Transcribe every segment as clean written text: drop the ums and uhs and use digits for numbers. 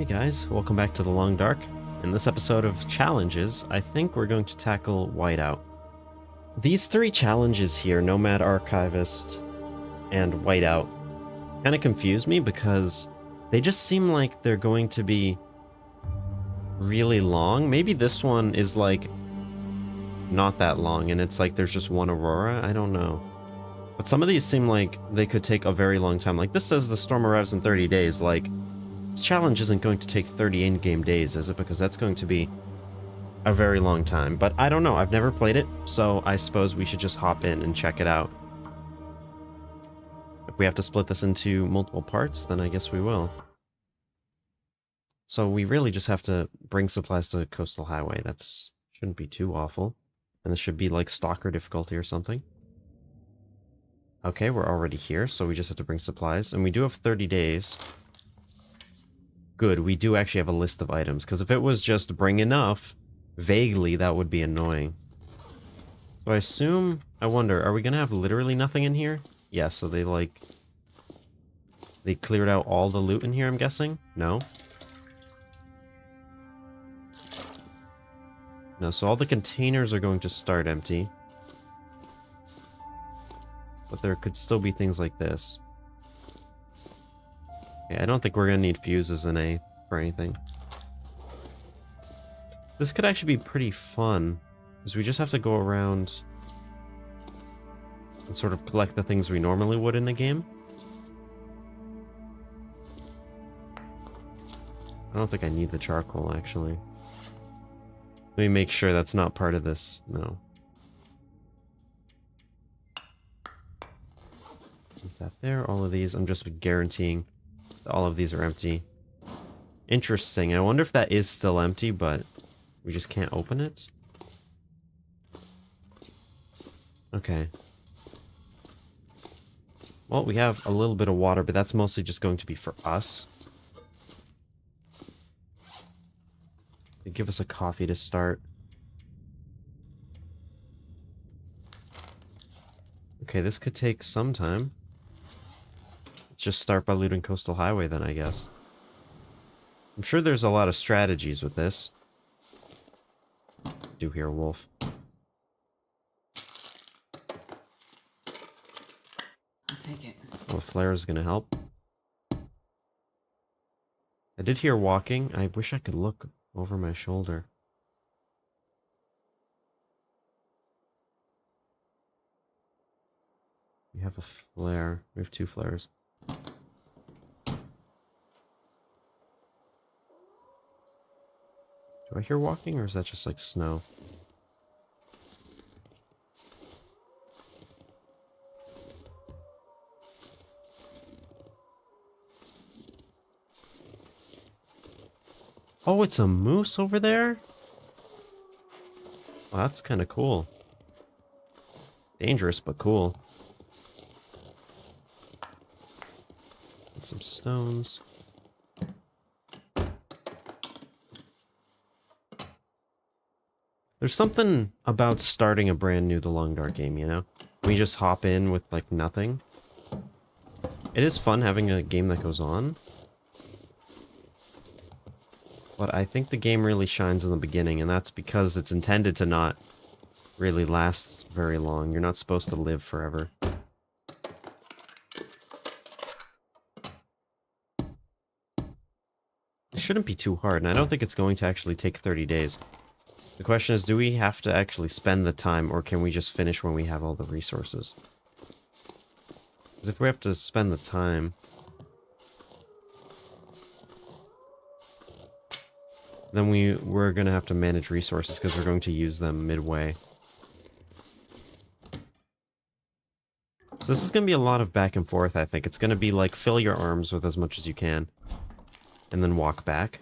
Hey guys, welcome back to The Long Dark. In this episode of Challenges, I think we're going to tackle Whiteout. These three challenges here, Nomad Archivist and Whiteout, kind of confuse me because they just seem like they're going to be really long. Maybe this one is like not that long and it's like there's just one aurora, I don't know. But some of these seem like they could take a very long time. Like this says the storm arrives in 30 days, like this challenge isn't going to take 30 in-game days, is it? Because that's going to be a very long time. But I don't know. I've never played it, so I suppose we should just hop in and check it out. If we have to split this into multiple parts, then I guess we will. So we really just have to bring supplies to the coastal highway. That's shouldn't be too awful. And this should be like stalker difficulty or something. Okay, we're already here, so we just have to bring supplies. And we do have 30 days. Good, we do actually have a list of items, because if it was just bring enough, vaguely, that would be annoying. So I wonder, are we going to have literally nothing in here? Yeah, so they cleared out all the loot in here, I'm guessing? No? No, so all the containers are going to start empty. But there could still be things like this. I don't think we're going to need fuses in A for anything. This could actually be pretty fun, because we just have to go around and sort of collect the things we normally would in a game. I don't think I need the charcoal, actually. Let me make sure that's not part of this. No. Keep that there. All of these, I'm just guaranteeing all of these are empty. Interesting. I wonder if that is still empty, but we just can't open it. Okay. Well, we have a little bit of water, but that's mostly just going to be for us. They give us a coffee to start. Okay, this could take some time. Let's just start by looting Coastal Highway then, I guess. I'm sure there's a lot of strategies with this. I do hear a wolf. I'll take it. Well, a flare is gonna help. I did hear walking. I wish I could look over my shoulder. We have a flare. We have two flares. Do I hear walking, or is that just like snow? Oh, it's a moose over there? Well, that's kind of cool. Dangerous, but cool. Get some stones. There's something about starting a brand new The Long Dark game, you know? When you just hop in with, like, nothing. It is fun having a game that goes on. But I think the game really shines in the beginning, and that's because it's intended to not really last very long. You're not supposed to live forever. It shouldn't be too hard, and I don't think it's going to actually take 30 days. The question is, do we have to actually spend the time, or can we just finish when we have all the resources? Because if we have to spend the time, then we're going to have to manage resources, because we're going to use them midway. So this is going to be a lot of back and forth, I think. It's going to be like, fill your arms with as much as you can, and then walk back.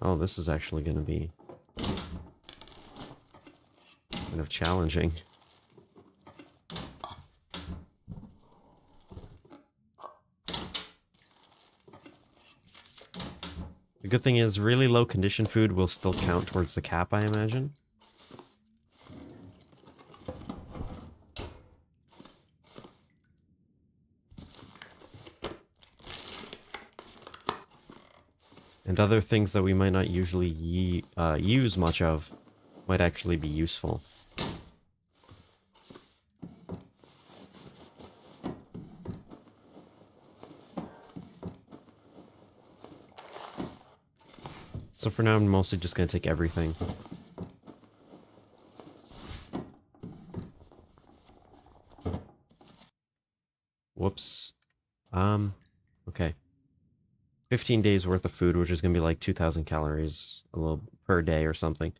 Oh, this is actually going to be kind of challenging. The good thing is, really low condition food will still count towards the cap, I imagine. And other things that we might not usually use much of might actually be useful. So for now, I'm mostly just going to take everything. Whoops. Okay. 15 days worth of food, which is going to be like 2,000 calories a little per day or something.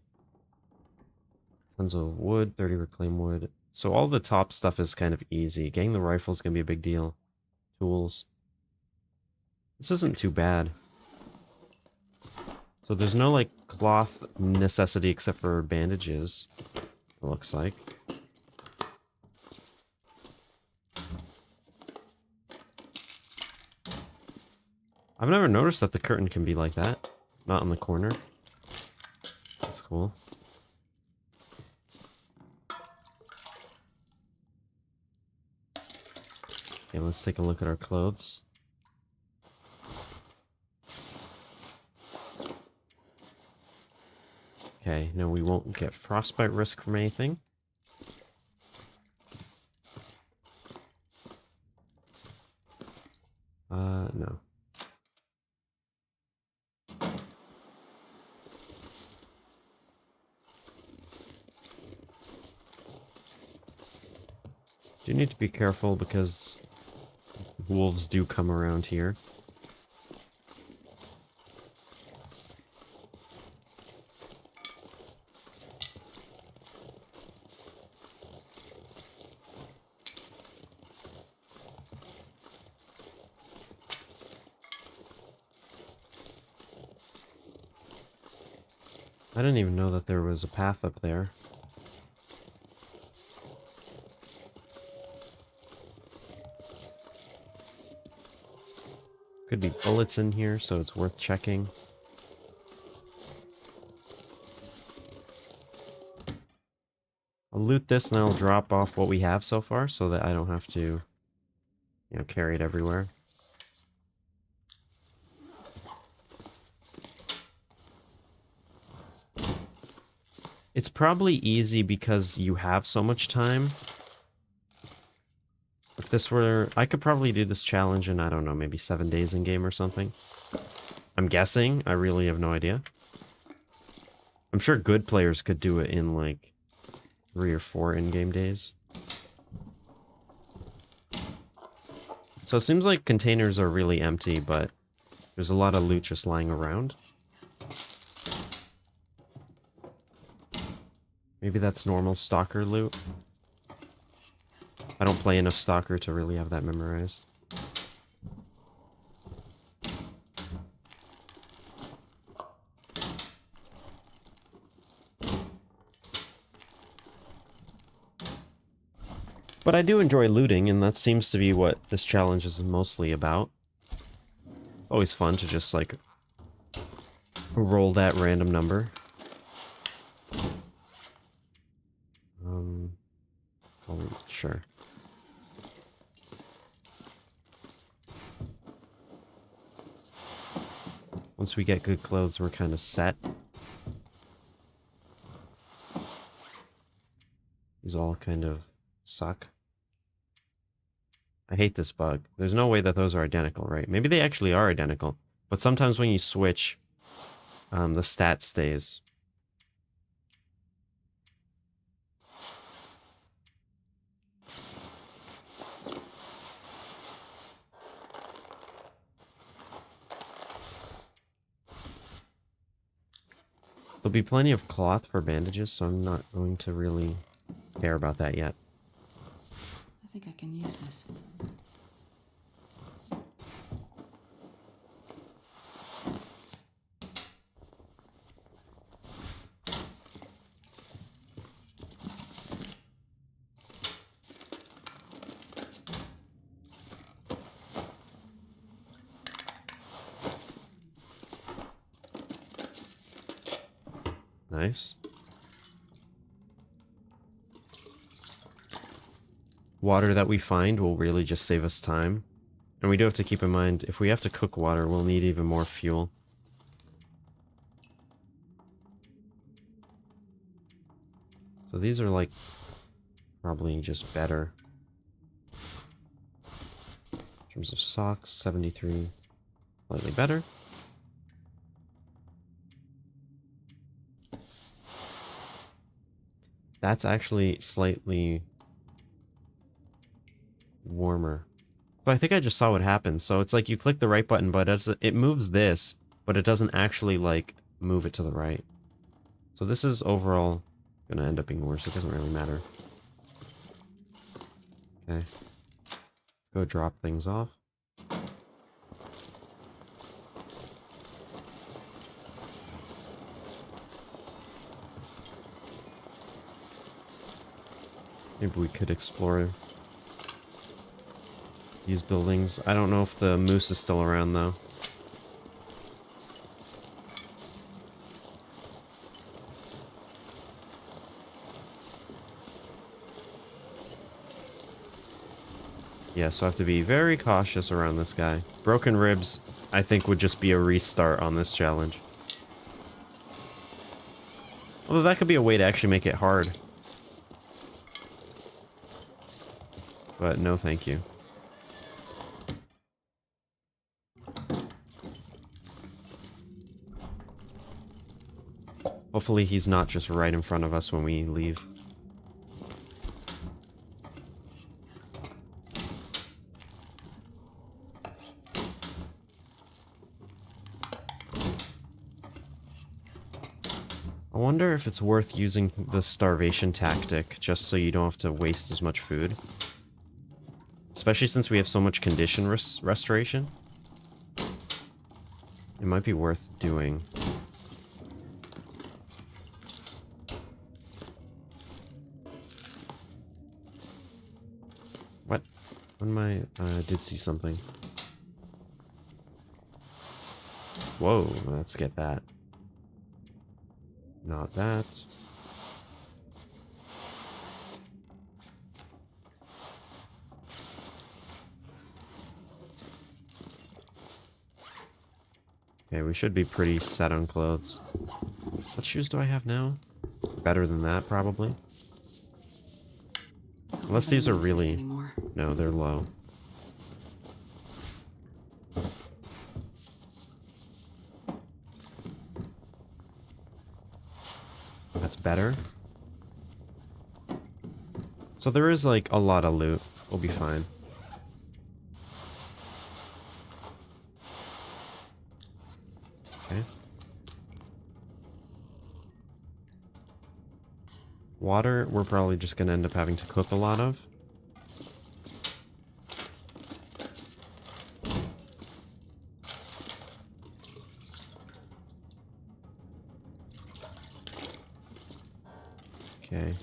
Tons of wood, 30 reclaimed wood. So all the top stuff is kind of easy. Getting the rifle is going to be a big deal. Tools. This isn't too bad. So there's no, like, cloth necessity except for bandages, it looks like. I've never noticed that the curtain can be like that. Not in the corner. That's cool. Okay, let's take a look at our clothes. Okay, no, we won't get frostbite risk from anything. No. Do need to be careful because wolves do come around here. I didn't even know that there was a path up there. Could be bullets in here, so it's worth checking. I'll loot this and I'll drop off what we have so far so that I don't have to, you know, carry it everywhere. It's probably easy because you have so much time. If this were... I could probably do this challenge in, I don't know, maybe 7 days in game or something. I'm guessing. I really have no idea. I'm sure good players could do it in like 3 or 4 in-game days. So it seems like containers are really empty, but there's a lot of loot just lying around. Maybe that's normal stalker loot. I don't play enough stalker to really have that memorized. But I do enjoy looting, and that seems to be what this challenge is mostly about. It's always fun to just, like, roll that random number. Sure. Once we get good clothes, we're kind of set. These all kind of suck. I hate this bug. There's no way that those are identical, right? Maybe they actually are identical. But sometimes when you switch, the stat stays. There'll be plenty of cloth for bandages, so I'm not going to really care about that yet. I think I can use this. Nice. Water that we find will really just save us time. And we do have to keep in mind, if we have to cook water, we'll need even more fuel. So these are like probably just better. In terms of socks, 73, slightly better. That's actually slightly warmer. So I think I just saw what happened. So it's like you click the right button, but it moves this, but it doesn't actually like move it to the right. So this is overall gonna end up being worse. It doesn't really matter. Okay. Let's go drop things off. Maybe we could explore these buildings. I don't know if the moose is still around though. Yeah, so I have to be very cautious around this guy. Broken ribs, I think, would just be a restart on this challenge. Although that could be a way to actually make it hard. But no thank you. Hopefully he's not just right in front of us when we leave. I wonder if it's worth using the starvation tactic just so you don't have to waste as much food. Especially since we have so much condition restoration. It might be worth doing. What? When I did see something. Whoa, let's get that. Not that. Okay, we should be pretty set on clothes. What shoes do I have now? Better than that, probably. Unless these are really... No, they're low. That's better. So there is, like, a lot of loot. We'll be fine. Okay. Water, we're probably just gonna end up having to cook a lot of. Okay.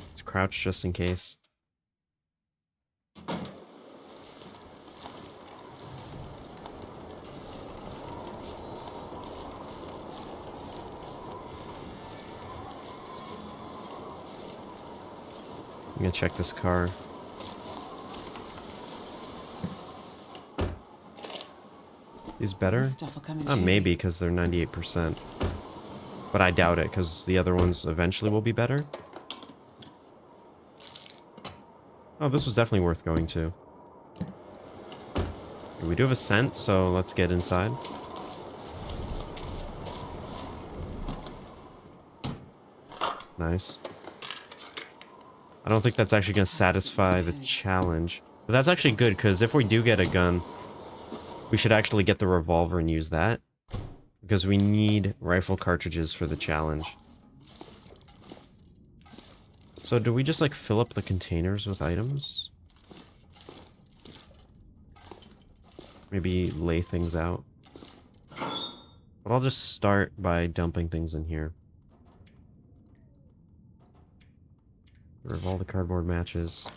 Let's crouch just in case. I'm gonna check this car. These better? Maybe, because they're 98%. But I doubt it, because the other ones eventually will be better. Oh, this was definitely worth going to. We do have a scent, so let's get inside. Nice. I don't think that's actually going to satisfy the challenge. But that's actually good, because if we do get a gun, we should actually get the revolver and use that. Because we need rifle cartridges for the challenge. So do we just, like, fill up the containers with items? Maybe lay things out. But I'll just start by dumping things in here. Get rid of all the cardboard matches.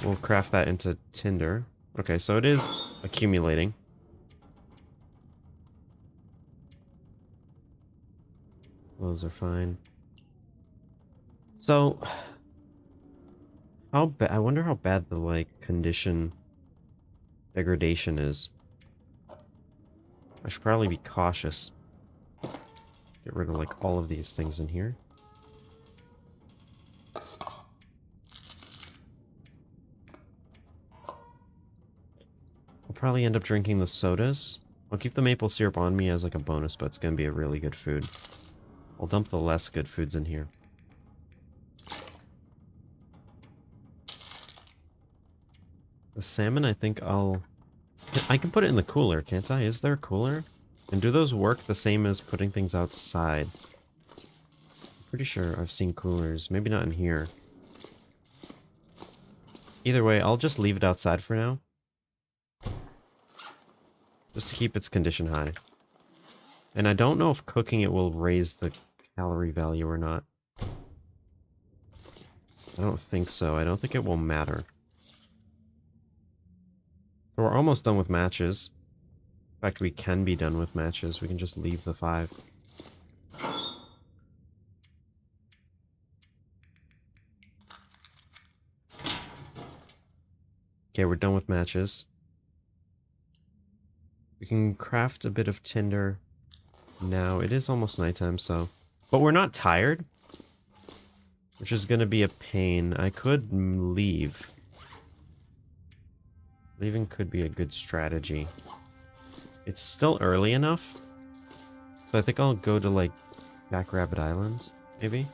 We'll craft that into tinder. Okay, so it is accumulating. Those are fine. So, I wonder how bad the, like, condition degradation is. I should probably be cautious. Get rid of, like, all of these things in here. I'll probably end up drinking the sodas. I'll keep the maple syrup on me as, like, a bonus, but it's gonna be a really good food. I'll dump the less good foods in here. The salmon, I think I can put it in the cooler, can't I? Is there a cooler? And do those work the same as putting things outside? I'm pretty sure I've seen coolers. Maybe not in here. Either way, I'll just leave it outside for now. Just to keep its condition high. And I don't know if cooking it will raise the calorie value or not. I don't think so. I don't think it will matter. So we're almost done with matches. In fact, we can be done with matches. We can just leave the 5. Okay, we're done with matches. We can craft a bit of tinder now. It is almost nighttime, so... But we're not tired, which is going to be a pain. I could leave. Leaving could be a good strategy. It's still early enough, so I think I'll go to, like, Jackrabbit Island, maybe?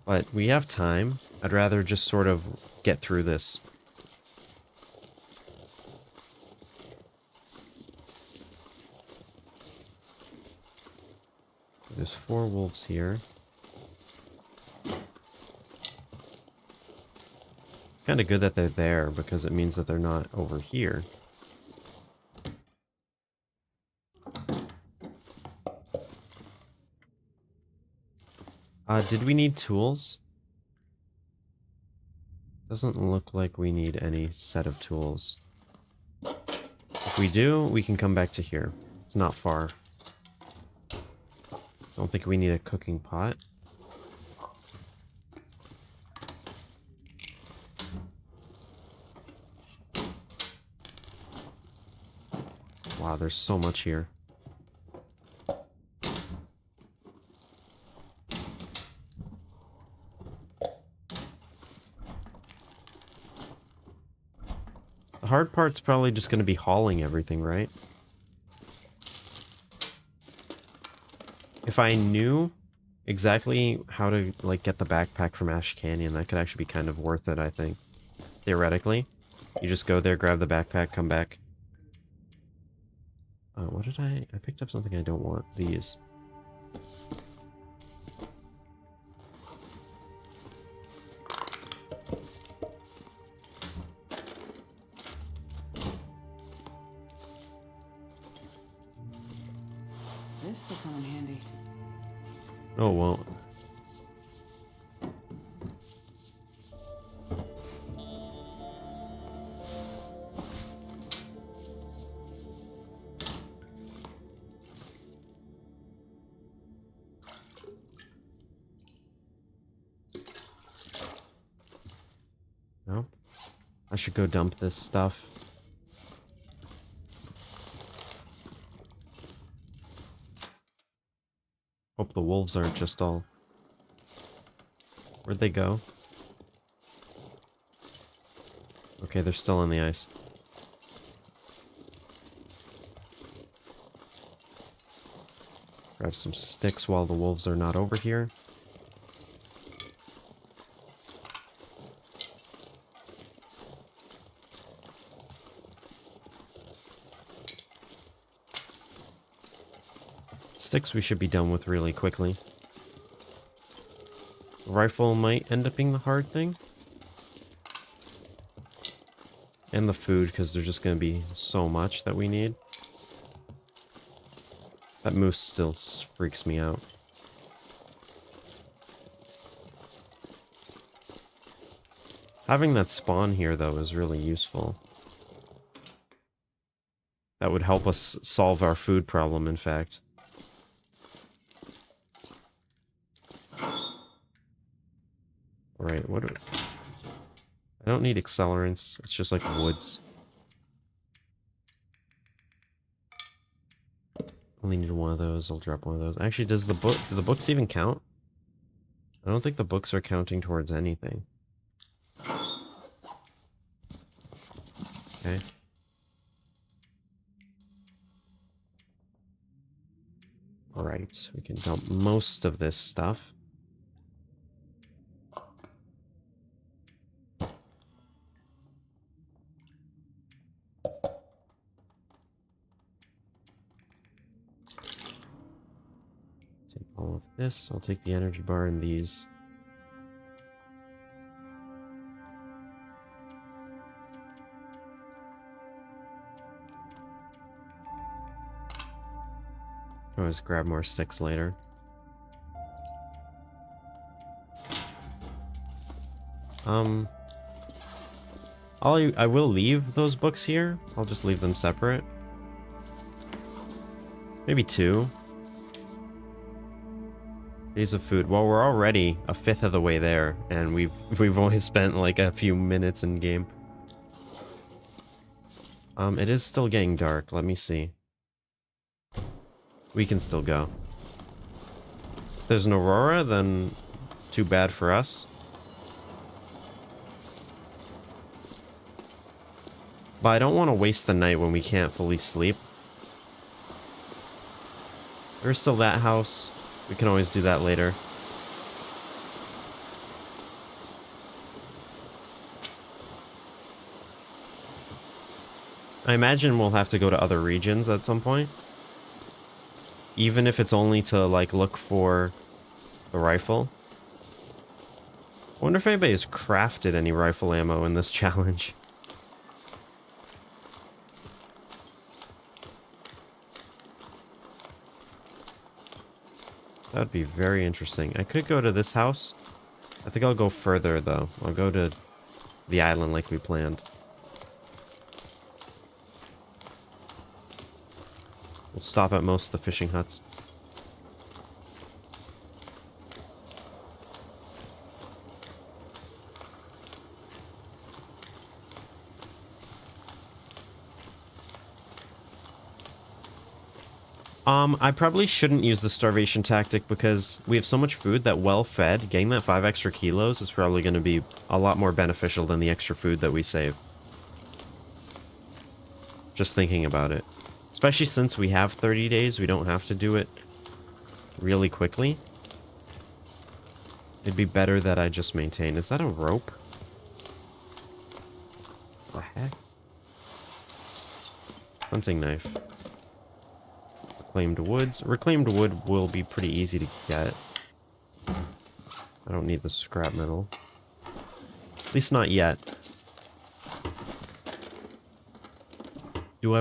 But we have time. I'd rather just sort of get through this. There's 4 wolves here. Kind of good that they're there, because it means that they're not over here. Did we need tools? Doesn't look like we need any set of tools. If we do, we can come back to here. It's not far. Don't think we need a cooking pot. Wow, there's so much here. The hard part's probably just going to be hauling everything, right? If I knew exactly how to, like, get the backpack from Ash Canyon, that could actually be kind of worth it, I think. Theoretically. You just go there, grab the backpack, come back. What did I picked up something I don't want. These. This will come in handy. Oh, it won't. No? I should go dump this stuff. Hope the wolves aren't just all... Where'd they go? Okay, they're still on the ice. Grab some sticks while the wolves are not over here. Sticks we should be done with really quickly. The rifle might end up being the hard thing. And the food, because there's just going to be so much that we need. That moose still freaks me out. Having that spawn here, though, is really useful. That would help us solve our food problem, in fact. Alright, what do... I don't need accelerants. It's just like woods. Only need one of those. I'll drop one of those. Actually, do the books even count? I don't think the books are counting towards anything. Okay. Alright, we can dump most of this stuff. Take all of this. I'll take the energy bar and these. Always grab more sticks later. I will leave those books here. I'll just leave them separate. Maybe 2 days of food. Well, we're already a fifth of the way there, and we've only spent like a few minutes in game. It is still getting dark. Let me see. We can still go. If there's an aurora, then too bad for us. But I don't want to waste the night when we can't fully sleep. There's still that house. We can always do that later. I imagine we'll have to go to other regions at some point. Even if it's only to, like, look for the rifle. I wonder if anybody has crafted any rifle ammo in this challenge. That would be very interesting. I could go to this house. I think I'll go further, though. I'll go to the island like we planned. We'll stop at most of the fishing huts. I probably shouldn't use the starvation tactic because we have so much food that well-fed, getting that 5 extra kilos is probably going to be a lot more beneficial than the extra food that we save. Just thinking about it. Especially since we have 30 days, we don't have to do it really quickly. It'd be better that I just maintain. Is that a rope? What the heck? Hunting knife. Reclaimed woods. Reclaimed wood will be pretty easy to get. I don't need the scrap metal. At least not yet. Do I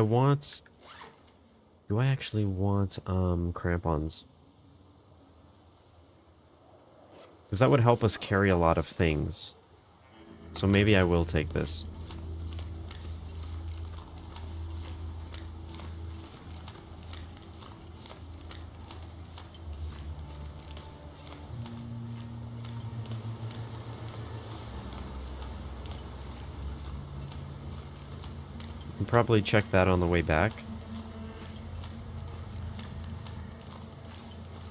actually want, crampons? Because that would help us carry a lot of things. So maybe I will take this. Can probably check that on the way back.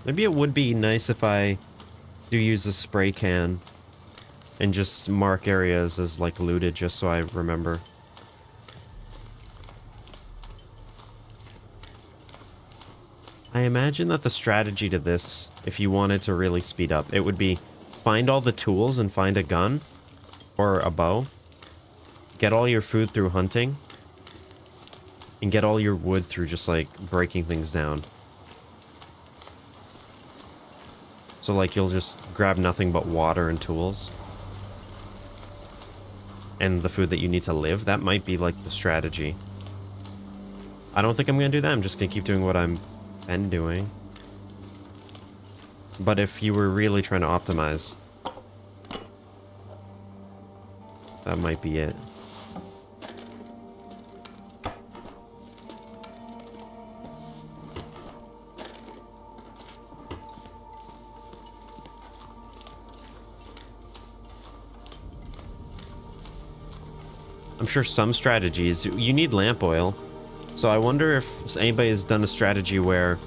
Maybe it would be nice if I do use a spray can and just mark areas as like looted just so I remember. I imagine that the strategy to this, if you wanted to really speed up, it would be find all the tools and find a gun or a bow. Get all your food through hunting. And get all your wood through just like breaking things down. So like you'll just grab nothing but water and tools. And the food that you need to live. That might be like the strategy. I don't think I'm going to do that. I'm just going to keep doing what I'm been doing. But if you were really trying to optimize, that might be it. I'm sure some strategies, you need lamp oil. So I wonder if anybody has done a strategy where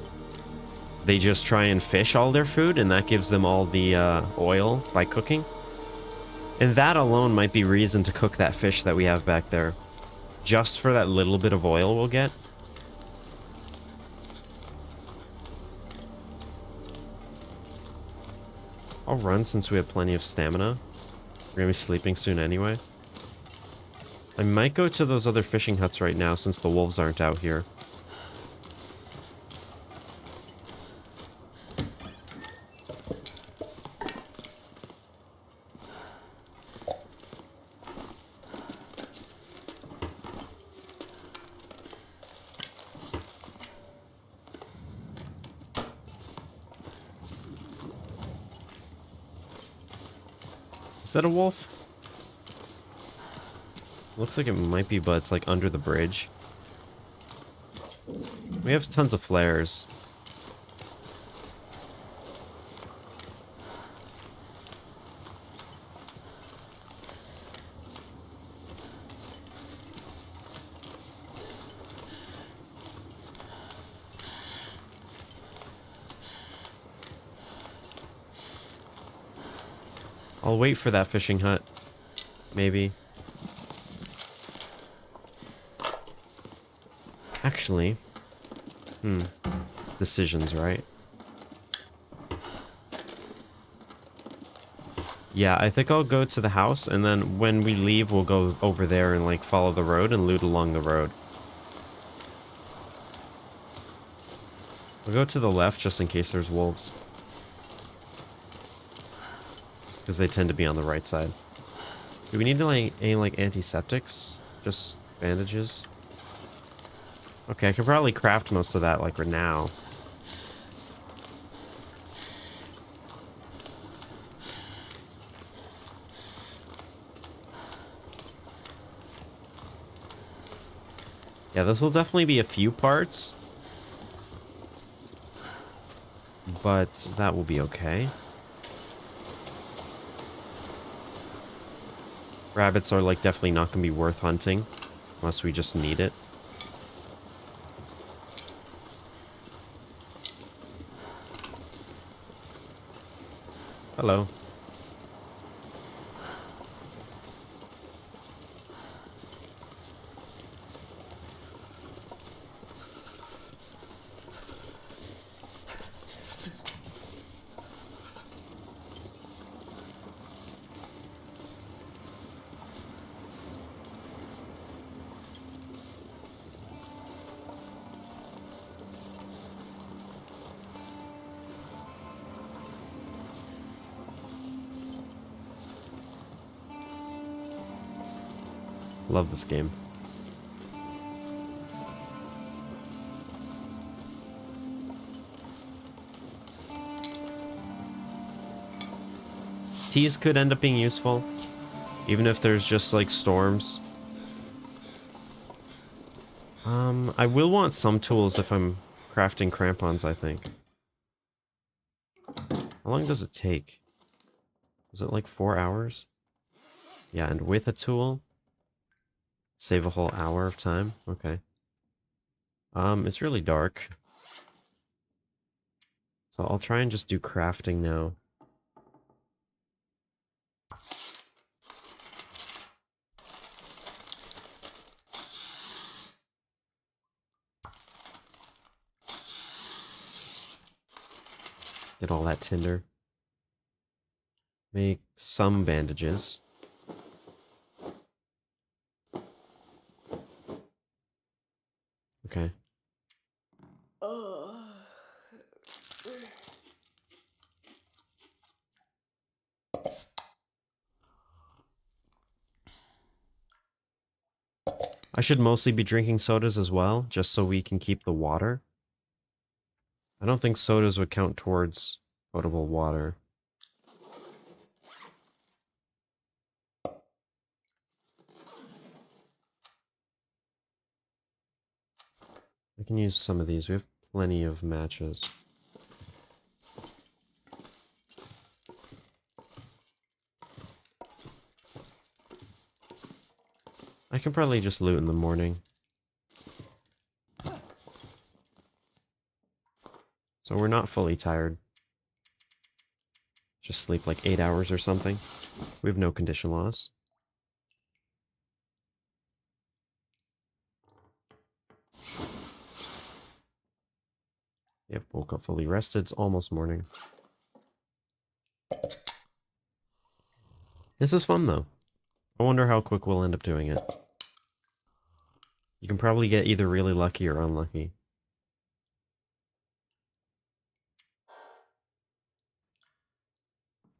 they just try and fish all their food and that gives them all the oil by cooking. And that alone might be reason to cook that fish that we have back there. Just for that little bit of oil we'll get. I'll run since we have plenty of stamina. We're gonna be sleeping soon anyway. I might go to those other fishing huts right now since the wolves aren't out here. Is that a wolf? Looks like it might be, but it's like under the bridge. We have tons of flares. I'll wait for that fishing hut. Maybe. Actually. Decisions, right? Yeah, I think I'll go to the house, and then when we leave, we'll go over there and, like, follow the road and loot along the road. We'll go to the left just in case there's wolves. Because they tend to be on the right side. Do we need like any like antiseptics? Just bandages? Okay, I could probably craft most of that like right now. Yeah, this will definitely be a few parts. But that will be okay. Rabbits are like definitely not going to be worth hunting. Unless we just need it. Hello. Love this game. Teas could end up being useful, even if there's just like storms. I will want some tools if I'm crafting crampons, I think. How long does it take? Is it like 4 hours? Yeah, and with a tool, save a whole hour of time. Okay. It's really dark. So I'll try and just do crafting now. Get all that tinder. Make some bandages. Okay. I should mostly be drinking sodas as well, just so we can keep the water. I don't think sodas would count towards potable water. I can use some of these. We have plenty of matches. I I can probably just loot in the morning. So we're not fully tired. Just sleep like 8 hours or something. We have no condition loss. Yep, woke up fully rested. It's almost morning. This is fun though. I wonder how quick we'll end up doing it. You can probably get either really lucky or unlucky.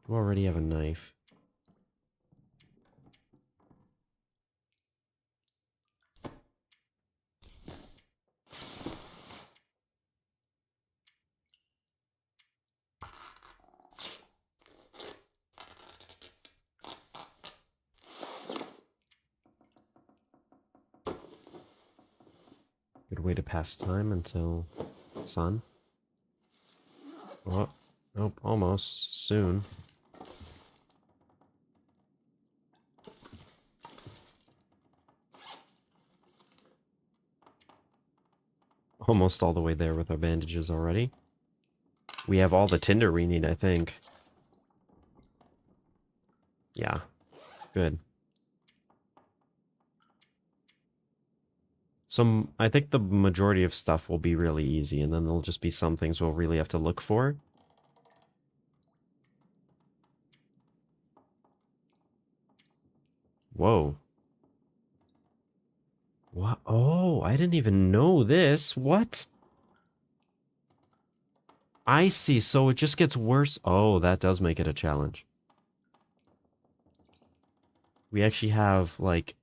You already have a knife. Good way to pass time until sun. Oh, nope, almost. Soon. Almost all the way there with our bandages already. We have all the tinder we need, I think. Yeah, good. I think the majority of stuff will be really easy, and then there'll just be some things we'll really have to look for. Whoa. What? Oh, I didn't even know this. What? I see, so it just gets worse. Oh, that does make it a challenge. We actually have, like,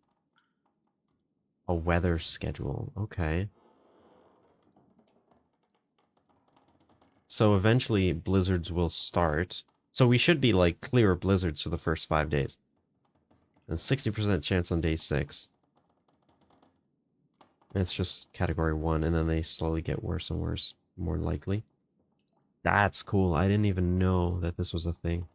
a weather schedule. Okay. So eventually blizzards will start. So we should be, like, clear of blizzards for the first 5 days. And 60% chance on day 6. And it's just category 1, and then they slowly get worse and worse, more likely. That's cool. I didn't even know that this was a thing.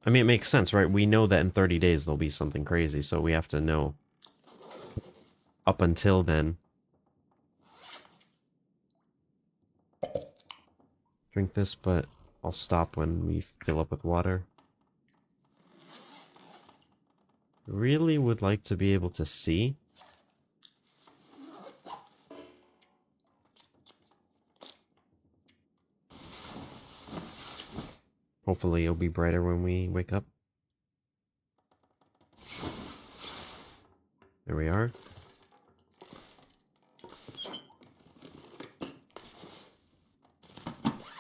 I mean, it makes sense, right? We know that in 30 days there'll be something crazy, so we have to know up until then. Drink this, but I'll stop when we fill up with water. Really would like to be able to see. Hopefully it'll be brighter when we wake up. There we are.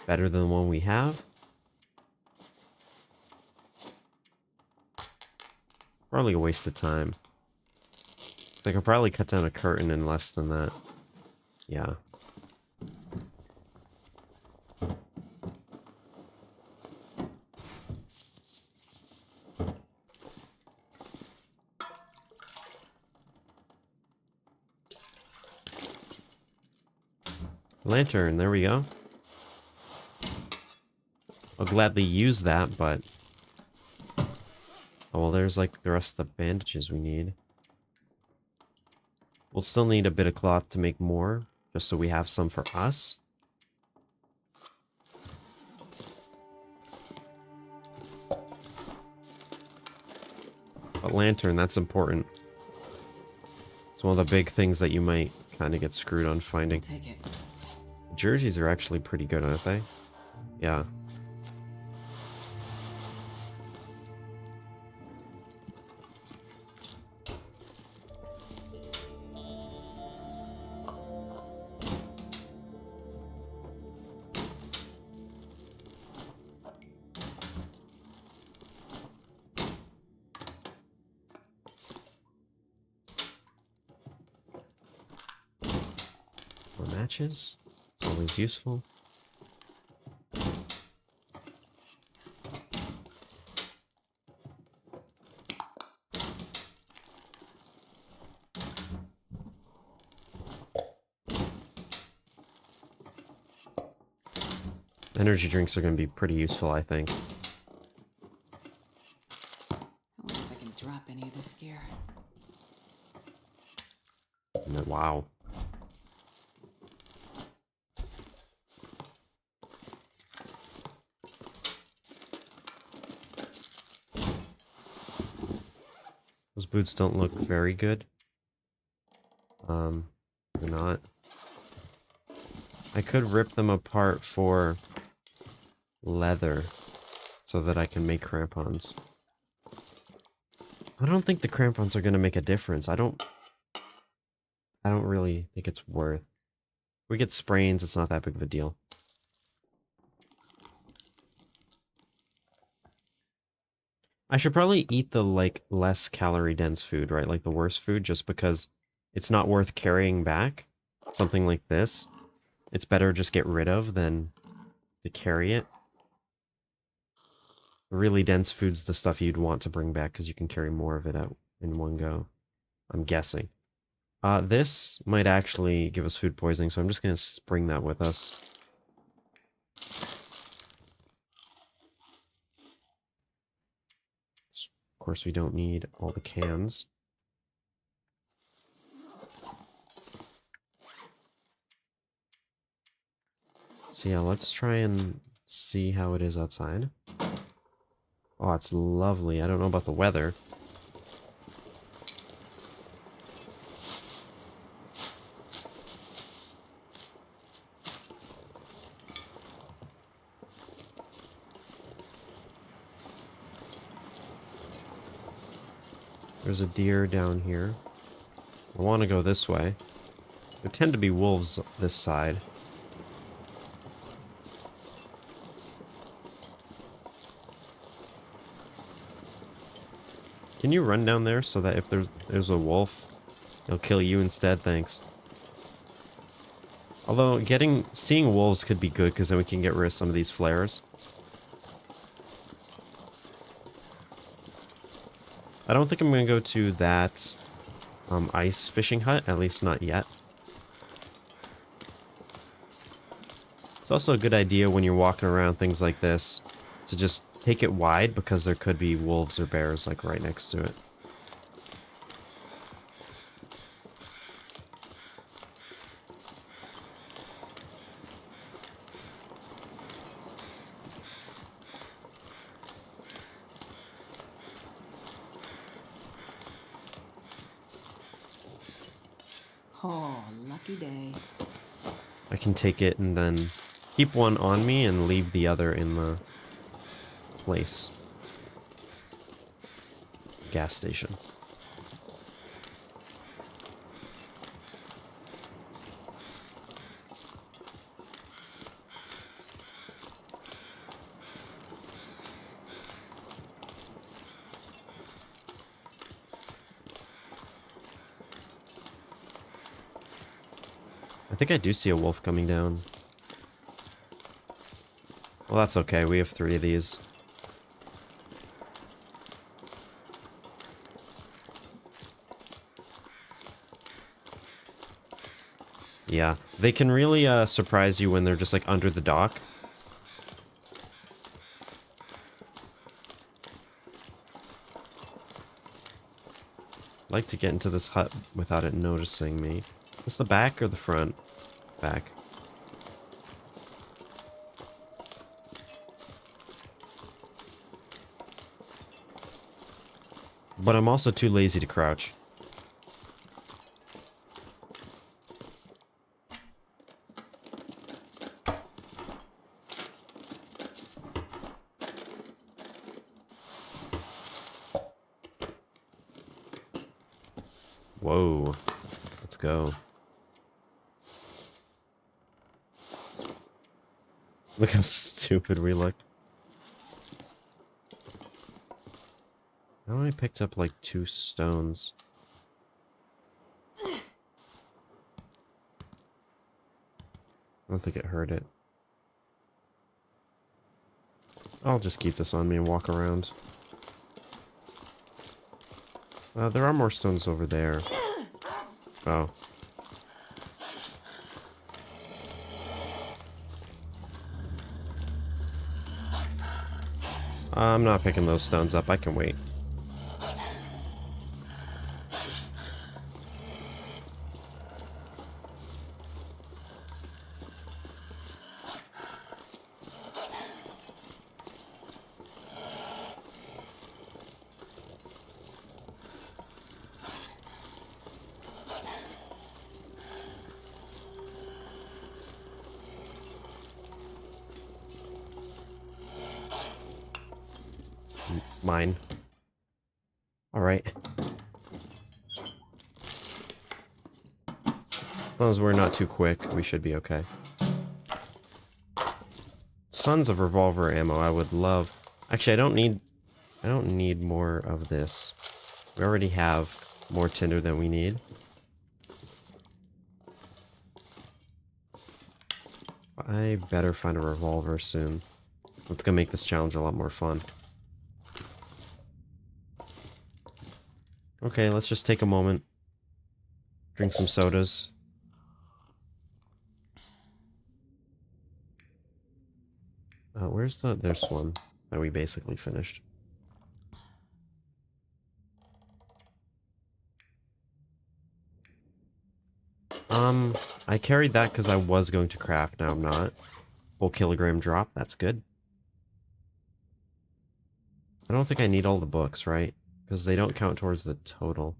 Better than the one we have. Probably a waste of time. I could probably cut down a curtain in less than that. Yeah. Lantern, there we go. I'll gladly use that, but... Oh, well, there's like the rest of the bandages we need. We'll still need a bit of cloth to make more, just so we have some for us. But lantern, that's important. It's one of the big things that you might kind of get screwed on finding. Take it. Jerseys are actually pretty good, aren't they? Yeah. More matches. It's always useful. Energy drinks are going to be pretty useful, I think. I wonder if I can drop any of this gear. Wow. Those boots don't look very good. They're not. I could rip them apart for leather so that I can make crampons. I don't think the crampons are gonna make a difference. I don't really think it's worth. If we get sprains, it's not that big of a deal. I should probably eat the, like, less calorie-dense food, right? Like the worst food, just because it's not worth carrying back. Something like this. It's better just get rid of than to carry it. The really dense food's the stuff you'd want to bring back because you can carry more of it out in one go. I'm guessing. This might actually give us food poisoning, so I'm just going to bring that with us. Of course, we don't need all the cans. So yeah, let's try and see how it is outside. Oh, it's lovely. I don't know about the weather. There's a deer down here. I want to go this way. There tend to be wolves this side. Can you run down there so that if there's a wolf, it'll kill you instead? Thanks. Although seeing wolves could be good because then we can get rid of some of these flares. I don't think I'm going to go to that ice fishing hut, at least not yet. It's also a good idea when you're walking around things like this to just take it wide because there could be wolves or bears like right next to it. Oh, lucky day. I can take it and then keep one on me and leave the other in the place. Gas station. I think I do see a wolf coming down. Well, that's okay. We have 3 of these. Yeah, they can really surprise you when they're just like under the dock. I'd like to get into this hut without it noticing me. Is this the back or the front? Back. But I'm also too lazy to crouch. Whoa. Let's go. Look how stupid we look. I only picked up like 2 stones. I don't think it hurt it. I'll just keep this on me and walk around. There are more stones over there. Oh. I'm not picking those stones up. I can wait. Mine. Alright. As long as we're not too quick, we should be okay. Tons of revolver ammo. I would love... Actually, I don't need more of this. We already have more tinder than we need. I better find a revolver soon. It's gonna make this challenge a lot more fun. Okay, let's just take a moment. Drink some sodas. Where's there's one that we basically finished. I carried that because I was going to craft, now I'm not. Whole kilogram drop, that's good. I don't think I need all the books, right? Because they don't count towards the total.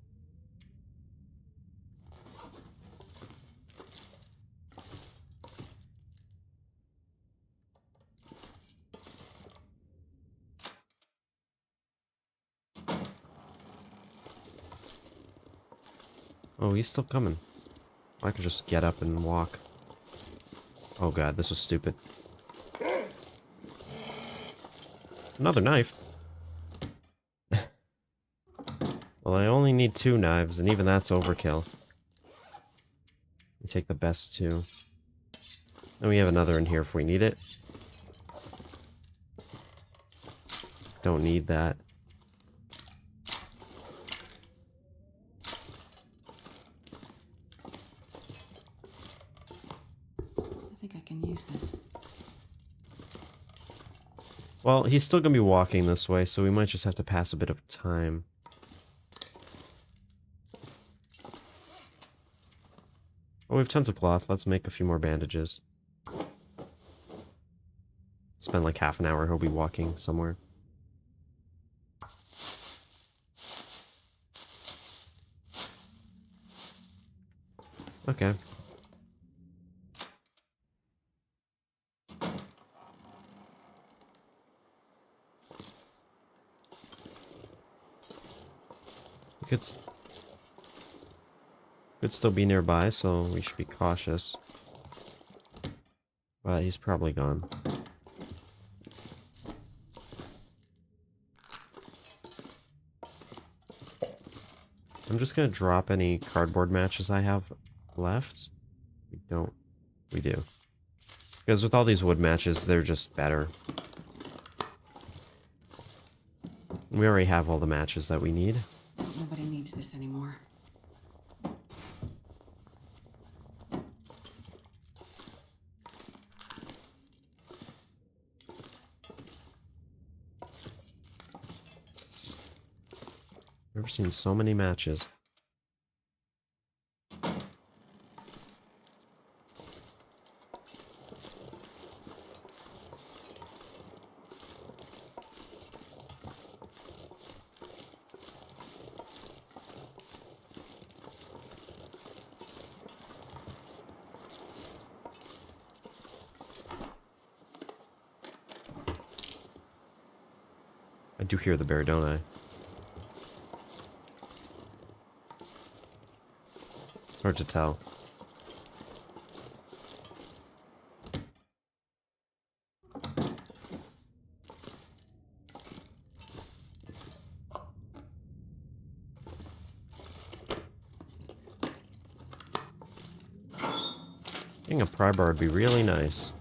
Oh, he's still coming. I could just get up and walk. Oh god, this was stupid. Another knife. Well, I only need 2 knives, and even that's overkill. We take the best 2. And we have another in here if we need it. Don't need that. I think I can use this. Well, he's still gonna be walking this way, so we might just have to pass a bit of time. Oh, we have tons of cloth. Let's make a few more bandages. Spend like half an hour, he'll be walking somewhere. Okay. Could still be nearby, so we should be cautious. But he's probably gone. I'm just gonna drop any cardboard matches I have left. We don't. We do. Because with all these wood matches, they're just better. We already have all the matches that we need. Nobody needs this anymore. Never seen so many matches. I do hear the bear, don't I? Hard to tell. Getting a pry bar would be really nice.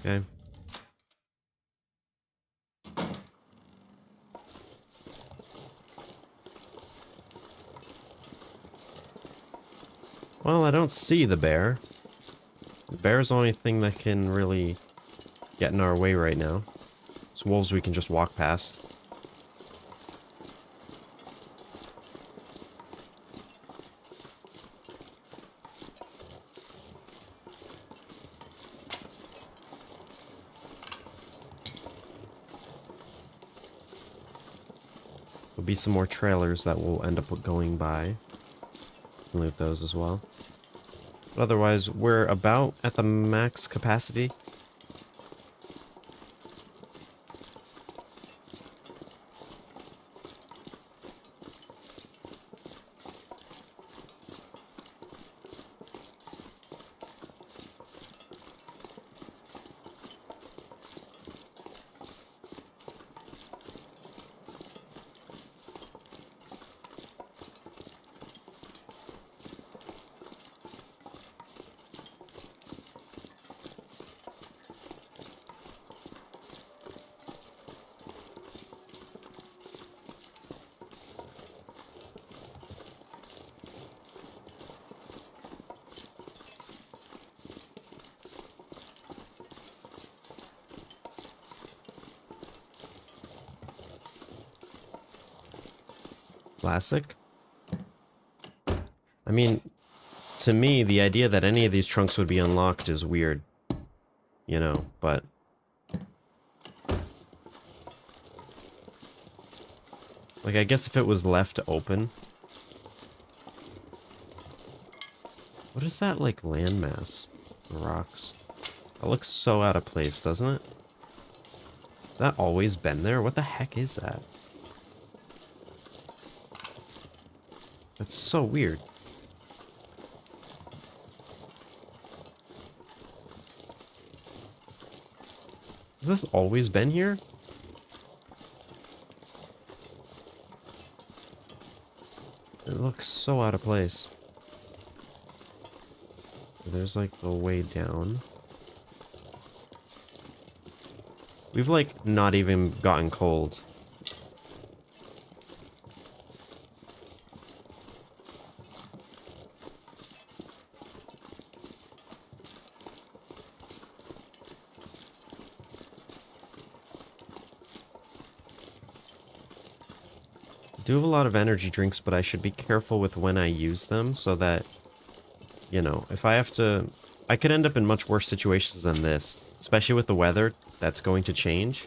Okay. Well, I don't see the bear. The bear's the only thing that can really get in our way right now. It's wolves we can just walk past. There'll be some more trailers that we'll end up going by. Loot those as well. But otherwise, we're about at the max capacity. Classic. I mean, to me, the idea that any of these trunks would be unlocked is weird. You know, but... like, I guess if it was left open... What is that, like, landmass? The rocks. That looks so out of place, doesn't it? Has that always been there? What the heck is that? That's so weird. Has this always been here? It looks so out of place. There's like a way down. We've like not even gotten cold. I do have a lot of energy drinks, but I should be careful with when I use them so that, you know, if I have to... I could end up in much worse situations than this, especially with the weather that's going to change.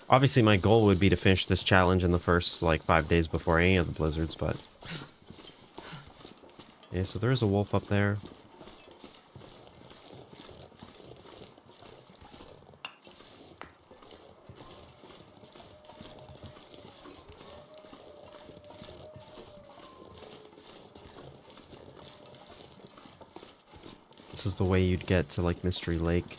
Obviously, my goal would be to finish this challenge in the first, like, 5 days before any of the blizzards, but... yeah, so there's a wolf up there. This is the way you'd get to, like, Mystery Lake.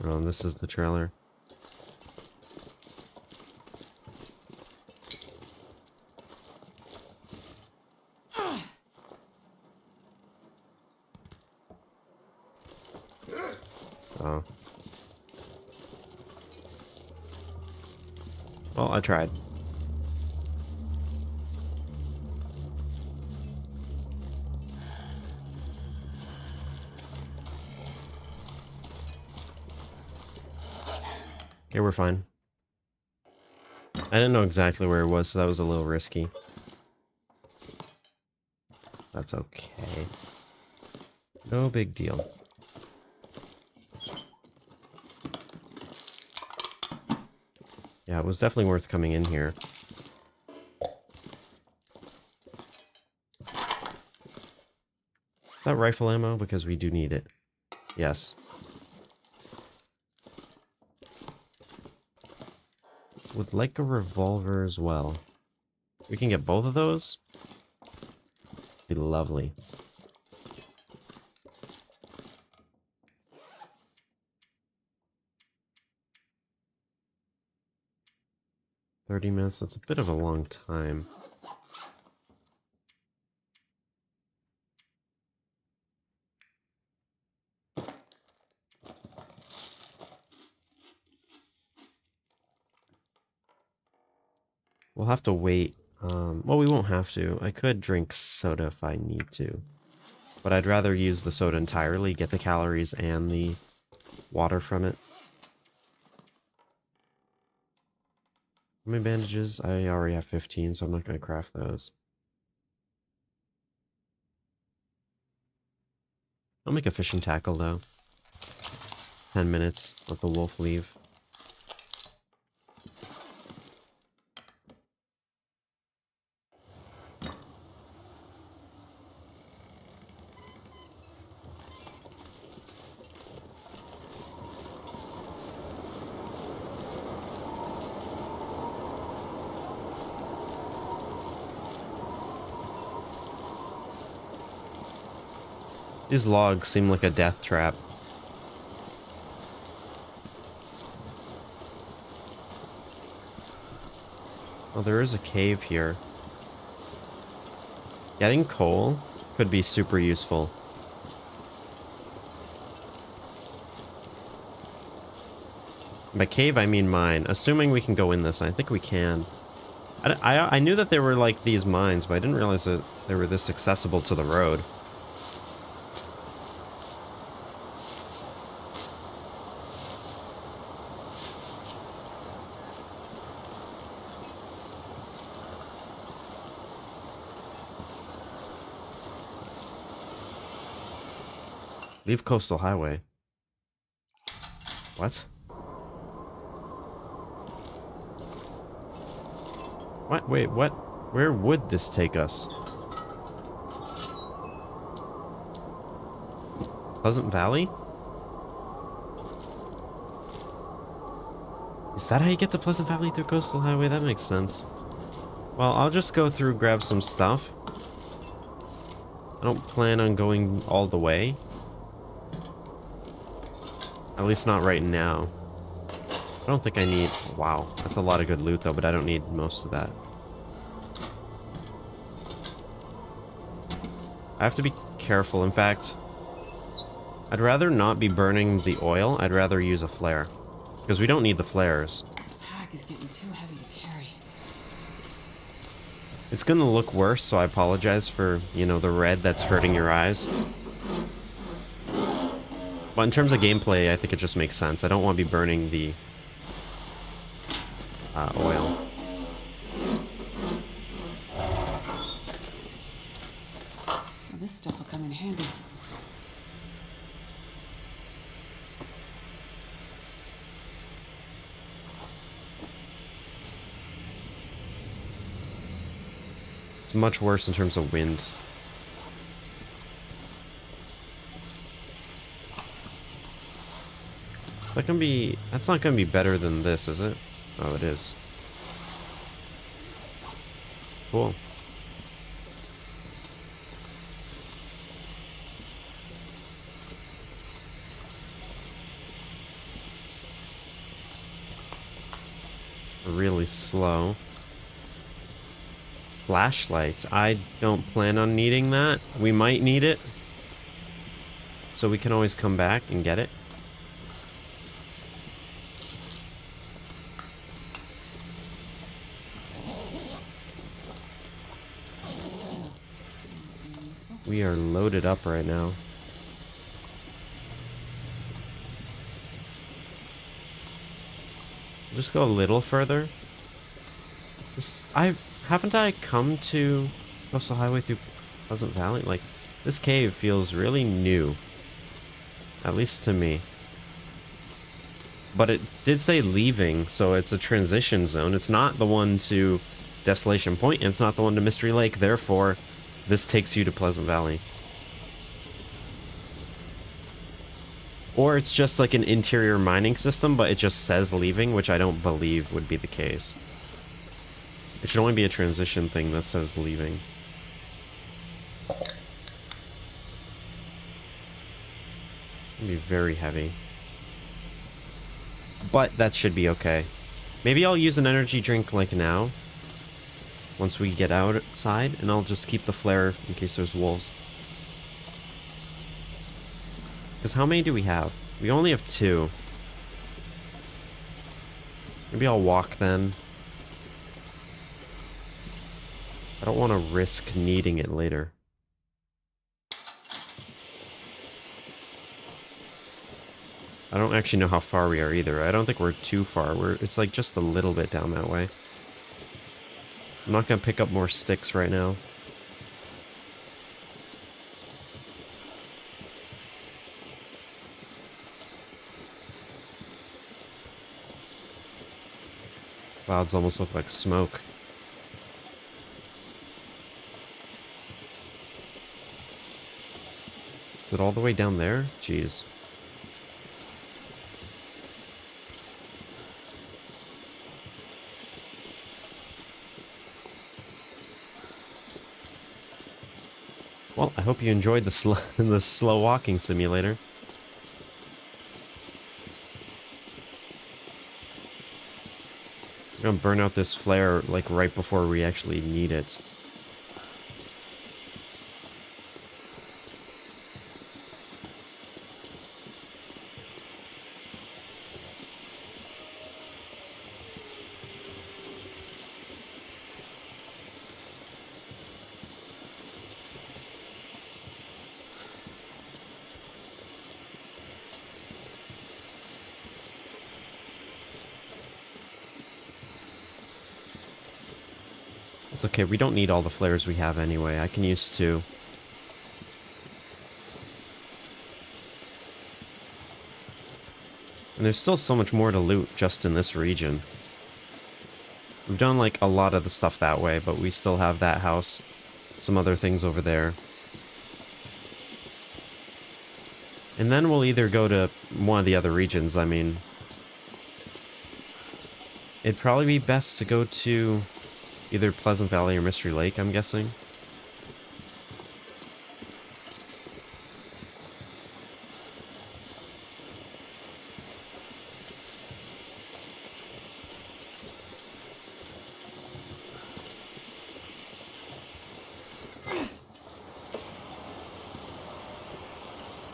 Oh, and this is the trailer. Oh. Well, I tried. Okay, we're fine. I didn't know exactly where it was, so that was a little risky. That's okay. No big deal. Yeah, it was definitely worth coming in here. Is that rifle ammo? Because we do need it. Yes. Would like a revolver as well. We can get both of those? Be lovely. $30, that's a bit of a long time. We'll have to wait. Well, we won't have to. I could drink soda if I need to. But I'd rather use the soda entirely, get the calories and the water from it. How many bandages? I already have 15, so I'm not going to craft those. I'll make a fishing tackle though. 10 minutes. Let the wolf leave. These logs seem like a death trap. Oh, there is a cave here. Getting coal could be super useful. By cave, I mean mine. Assuming we can go in this, I think we can. I knew that there were like these mines, but I didn't realize that they were this accessible to the road. Leave coastal highway. What? What? Wait, what? Where would this take us? Pleasant Valley? Is that how you get to Pleasant Valley through coastal highway? That makes sense. Well, I'll just go through, grab some stuff. I don't plan on going all the way. At least not right now. I don't think I need... Wow, that's a lot of good loot though, but I don't need most of that. I have to be careful. In fact, I'd rather not be burning the oil. I'd rather use a flare. Because we don't need the flares. This pack is getting too heavy to carry. It's gonna look worse, so I apologize for, you know, the red that's hurting your eyes. But in terms of gameplay, I think it just makes sense. I don't want to be burning the oil. Well, this stuff will come in handy. It's much worse in terms of wind. Is that gonna be... That's not gonna be better than this, is it? Oh, it is. Cool. Really slow. Flashlights. I don't plan on needing that. We might need it. So we can always come back and get it. We are loaded up right now. Just go a little further. Haven't I come to Coastal Highway through Pleasant Valley? Like, this cave feels really new. At least to me. But it did say leaving, so it's a transition zone. It's not the one to Desolation Point, and it's not the one to Mystery Lake, therefore, this takes you to Pleasant Valley. Or it's just like an interior mining system, but it just says leaving, which I don't believe would be the case. It should only be a transition thing that says leaving. It'd be very heavy. But that should be okay. Maybe I'll use an energy drink like now. Once we get outside, and I'll just keep the flare in case there's wolves. Because how many do we have? We only have 2. Maybe I'll walk then. I don't want to risk needing it later. I don't actually know how far we are either. I don't think we're too far. It's like just a little bit down that way. I'm not going to pick up more sticks right now. Clouds almost look like smoke. Is it all the way down there? Jeez. Well, I hope you enjoyed the the slow walking simulator. I'm gonna burn out this flare like right before we actually need it. It's okay, we don't need all the flares we have anyway. I can use 2. And there's still so much more to loot just in this region. We've done like a lot of the stuff that way, but we still have that house, some other things over there. And then we'll either go to one of the other regions. I mean, it'd probably be best to go to either Pleasant Valley or Mystery Lake, I'm guessing.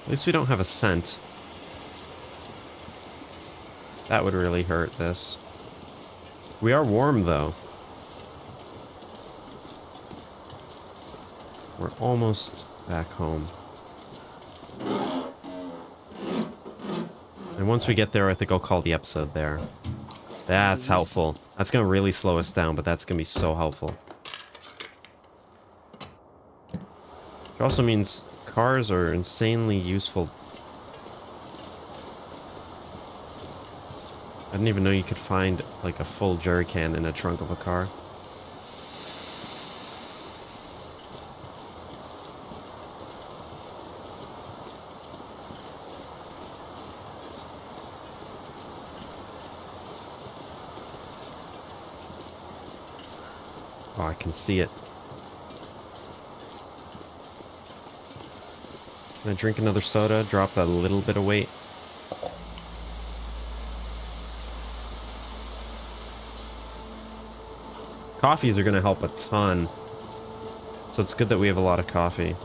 At least we don't have a scent. That would really hurt this. We are warm, though. We're almost back home. And once we get there, I think I'll call the episode there. That's helpful. That's going to really slow us down, but that's going to be so helpful. It also means cars are insanely useful. I didn't even know you could find like a full jerry can in a trunk of a car. Oh, I can see it. Can I drink another soda? Drop that little bit of weight. Coffees are going to help a ton. So it's good that we have a lot of coffee.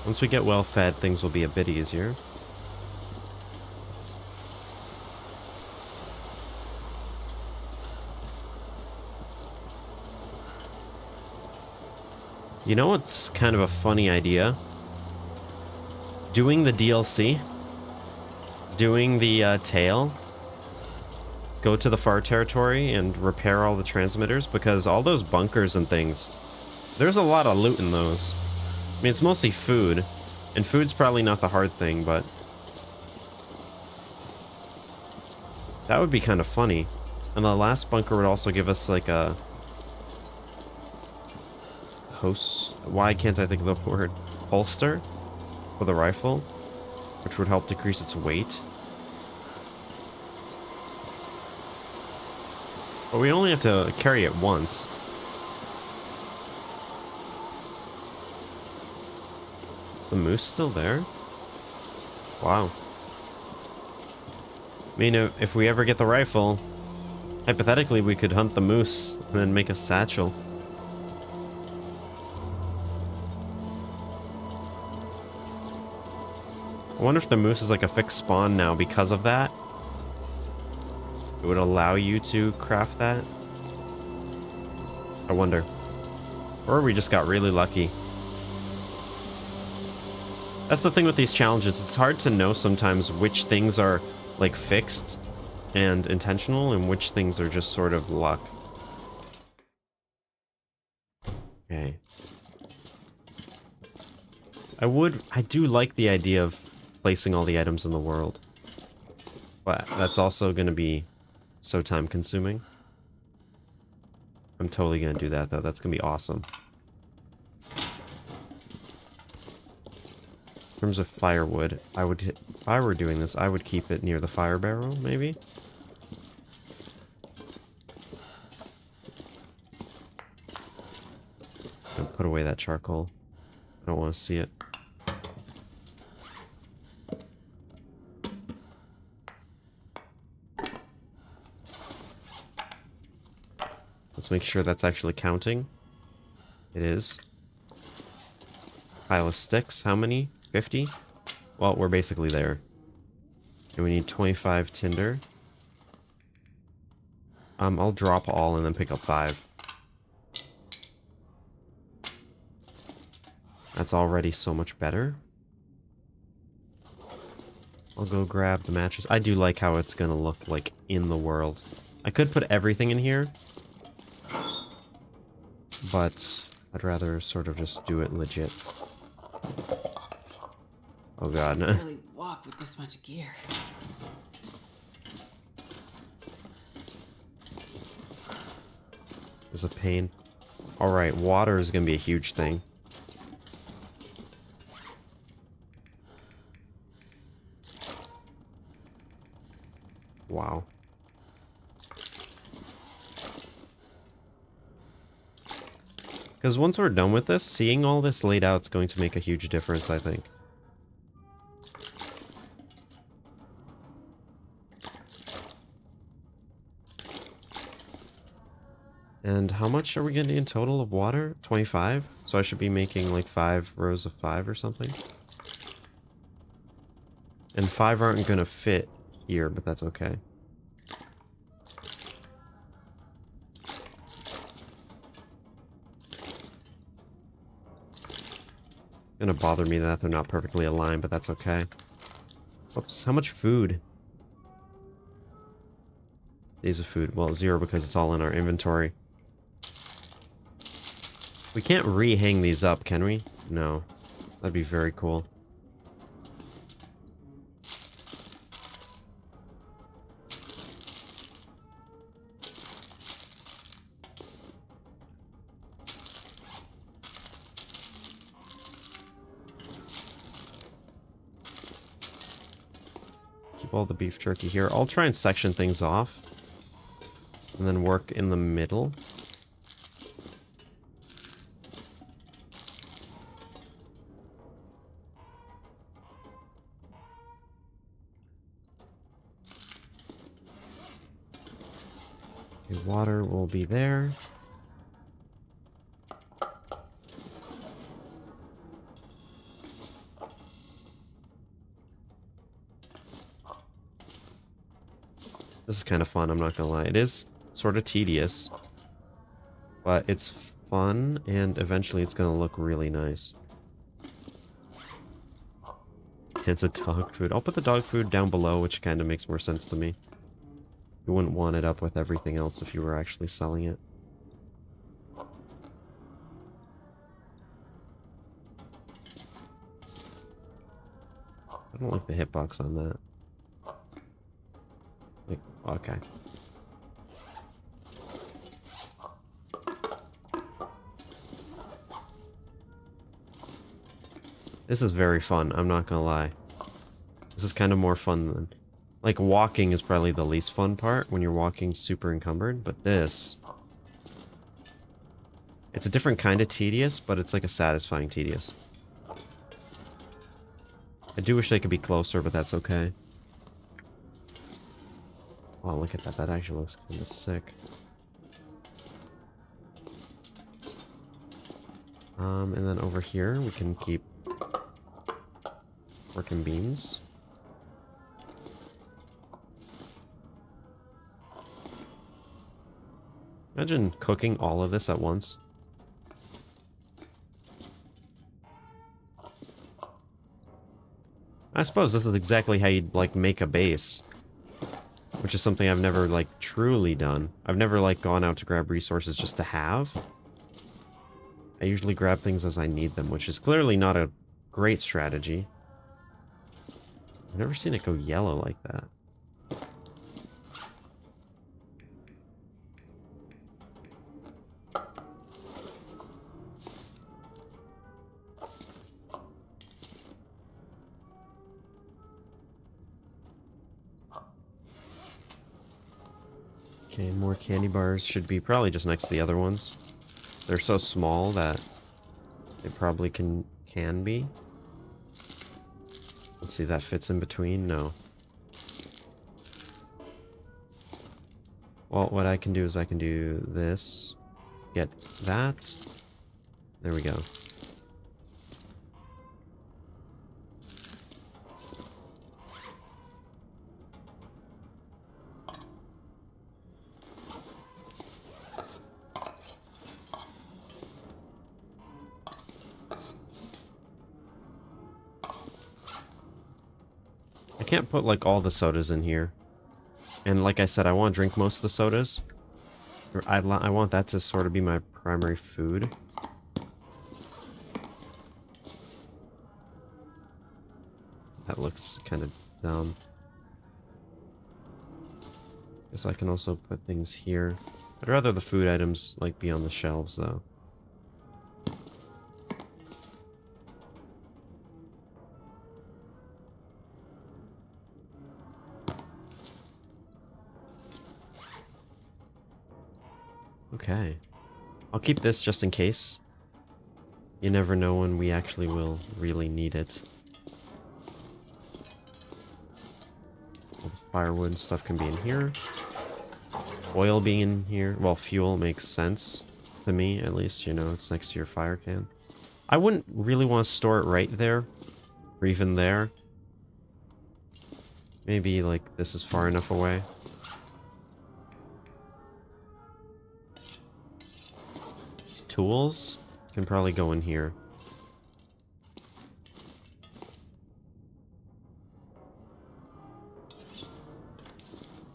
Once we get well fed, things will be a bit easier. You know what's kind of a funny idea? Doing the DLC, doing the tail, go to the far territory and repair all the transmitters, because all those bunkers and things, there's a lot of loot in those. I mean, it's mostly food, and food's probably not the hard thing, but that would be kind of funny. And the last bunker would also give us like a host. Why can't I think of the word? Holster for the rifle, which would help decrease its weight. But we only have to carry it once. Is the moose still there? Wow. I mean, if we ever get the rifle, hypothetically we could hunt the moose and then make a satchel. I wonder if the moose is like a fixed spawn now because of that. It would allow you to craft that. I wonder. Or we just got really lucky. That's the thing with these challenges. It's hard to know sometimes which things are like fixed and intentional and which things are just sort of luck. Okay. I do like the idea of placing all the items in the world. But that's also going to be so time consuming. I'm totally going to do that though. That's going to be awesome. In terms of firewood, if I were doing this, I would keep it near the fire barrel, maybe? And put away that charcoal. I don't want to see it. Let's make sure that's actually counting. It is. Pile of sticks, how many? 50? Well, we're basically there. And we need 25 tinder. I'll drop all and then pick up 5. That's already so much better. I'll go grab the mattress. I do like how it's gonna look like in the world. I could put everything in here, but I'd rather sort of just do it legit. Oh god, no. Barely walk with this much gear. It's a pain. Alright, water is gonna be a huge thing. Wow. Because once we're done with this, seeing all this laid out is going to make a huge difference, I think. And how much are we getting in total of water? 25? So I should be making like 5 rows of 5 or something. And 5 aren't gonna fit here, but that's okay. Gonna bother me that they're not perfectly aligned, but that's okay. Oops, how much food? Days of food. Well, 0 because it's all in our inventory. We can't re-hang these up, can we? No. That'd be very cool. Keep all the beef jerky here. I'll try and section things off. And then work in the middle. Okay, water will be there. This is kind of fun, I'm not gonna lie. It is sort of tedious, but it's fun, and eventually it's gonna look really nice. It's a dog food. I'll put the dog food down below, which kind of makes more sense to me. You wouldn't want it up with everything else if you were actually selling it. I don't like the hitbox on that. Like, okay. This is very fun, I'm not gonna lie. This is kind of more fun than... Like, walking is probably the least fun part when you're walking super encumbered, but this... It's a different kind of tedious, but it's like a satisfying tedious. I do wish they could be closer, but that's okay. Oh, look at that. That actually looks kind of sick. And then over here, we can keep working beans. Imagine cooking all of this at once. I suppose this is exactly how you'd, like, make a base. which is something I've never, like, truly done. I've never, like, gone out to grab resources just to have. I usually grab things as I need them, which is clearly not a great strategy. I've never seen it go yellow like that. Okay, more candy bars should be probably just next to the other ones. They're so small that they probably can be. Let's see, that fits in between? No. Well, what I can do is I can do this, get that. There we go. I can't put, like, all the sodas in here. And like I said, I want to drink most of the sodas. I want that to sort of be my primary food. That looks kind of dumb. Guess I can also put things here. I'd rather the food items, like, be on the shelves, though. Okay. I'll keep this just in case. You never know when we actually will really need it. All the firewood and stuff can be in here. Oil being in here, well, fuel makes sense to me, at least, you know, it's next to your fire can. I wouldn't really want to store it right there, or even there. Maybe, like, this is far enough away. Tools can probably go in here.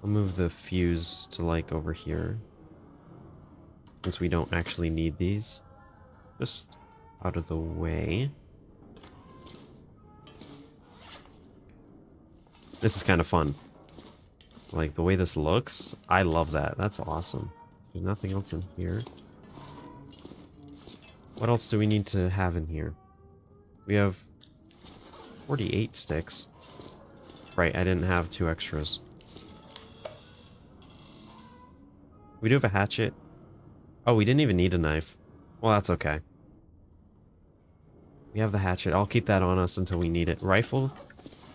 I'll move the fuse to, like, over here, since we don't actually need these. Just out of the way. This is kind of fun. Like, the way this looks, I love that. That's awesome. There's nothing else in here. What else do we need to have in here? We have 48 sticks. Right, I didn't have 2 extras. We do have a hatchet. Oh, we didn't even need a knife. Well, that's okay. We have the hatchet. I'll keep that on us until we need it. Rifle.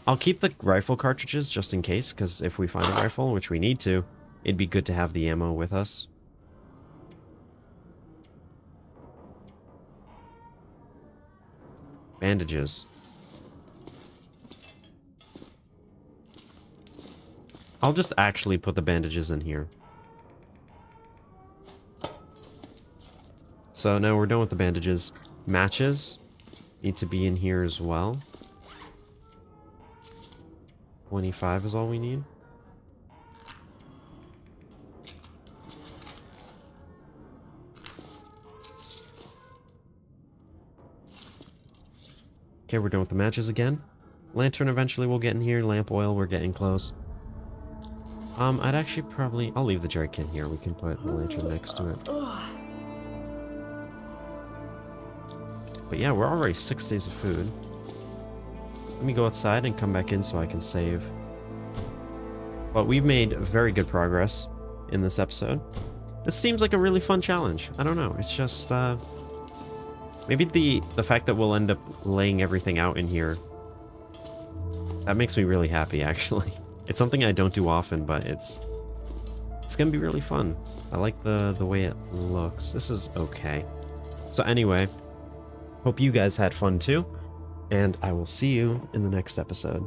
I'll keep the rifle cartridges just in case, because if we find a rifle, which we need to, it'd be good to have the ammo with us. Bandages. I'll just actually put the bandages in here. So now we're done with the bandages. Matches need to be in here as well. 25 is all we need. Okay, we're done with the matches again. Lantern eventually we'll get in here. Lamp oil, we're getting close. I'd actually probably... I'll leave the jerry can here. We can put the lantern next to it. But yeah, we're already 6 days of food. Let me go outside and come back in so I can save. But we've made very good progress in this episode. This seems like a really fun challenge. I don't know. It's just, maybe the fact that we'll end up laying everything out in here, that makes me really happy, actually. It's something I don't do often, but it's gonna be really fun. I like the way it looks. This is okay. So anyway, hope you guys had fun too, and I will see you in the next episode.